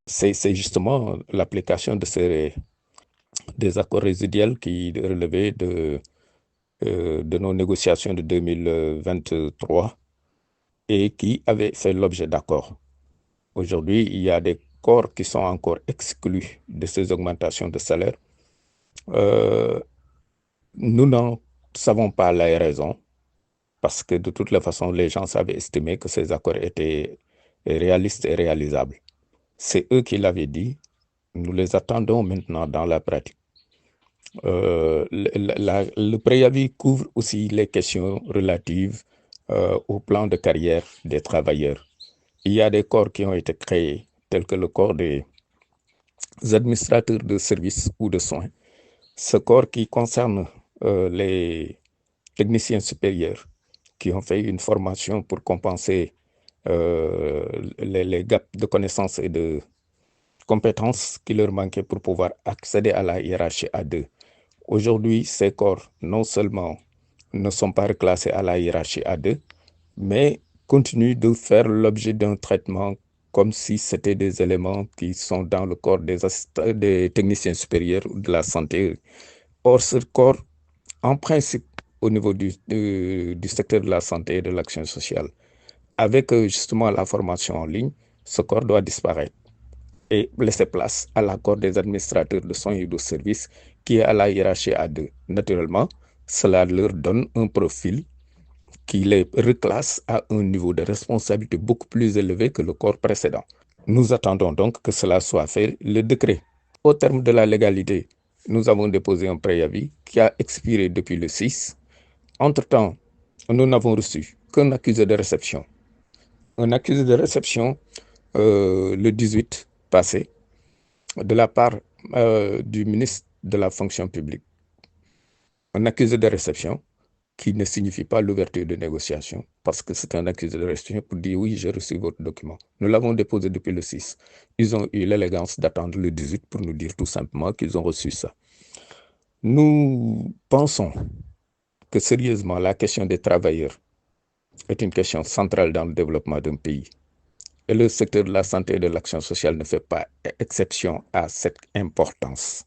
C'est justement l'application des accords résiduels qui relevaient de nos négociations de 2023 et qui avaient fait l'objet d'accords. Aujourd'hui, il y a des corps qui sont encore exclus de ces augmentations de salaire. Euh, Nous n'en savons pas la raison parce que de toutes les façons, les gens avaient estimé que ces accords étaient réalistes et réalisables. C'est eux qui l'avaient dit. Nous les attendons maintenant dans la pratique. Le préavis couvre aussi les questions relatives au plan de carrière des travailleurs. Il y a des corps qui ont été créés, tels que le corps des administrateurs de services ou de soins. Ce corps qui concerne les techniciens supérieurs qui ont fait une formation pour compenser les gaps de connaissances et de compétences qui leur manquaient pour pouvoir accéder à la hiérarchie A2. Aujourd'hui, ces corps non seulement ne sont pas reclassés à la hiérarchie A2, mais continuent de faire l'objet d'un traitement comme si c'était des éléments qui sont dans le corps des techniciens supérieurs de la santé. Or, ce corps, en principe, au niveau du secteur de la santé et de l'action sociale, avec justement la formation en ligne, ce corps doit disparaître et laisser place à l'accord des administrateurs de soins et de services qui est à la hiérarchie A2. Naturellement, cela leur donne un profil qui les reclasse à un niveau de responsabilité beaucoup plus élevé que le corps précédent. Nous attendons donc que cela soit fait, le décret. Au terme de la légalité, nous avons déposé un préavis qui a expiré depuis le 6. Entre-temps, nous n'avons reçu qu'un accusé de réception. Un accusé de réception le 18 passé de la part du ministre de la fonction publique. Un accusé de réception qui ne signifie pas l'ouverture de négociation, parce que c'est un accusé de réception pour dire oui, j'ai reçu votre document. Nous l'avons déposé depuis le 6. Ils ont eu l'élégance d'attendre le 18 pour nous dire tout simplement qu'ils ont reçu ça. Nous pensons que sérieusement, la question des travailleurs est une question centrale dans le développement d'un pays. Et le secteur de la santé et de l'action sociale ne fait pas exception à cette importance.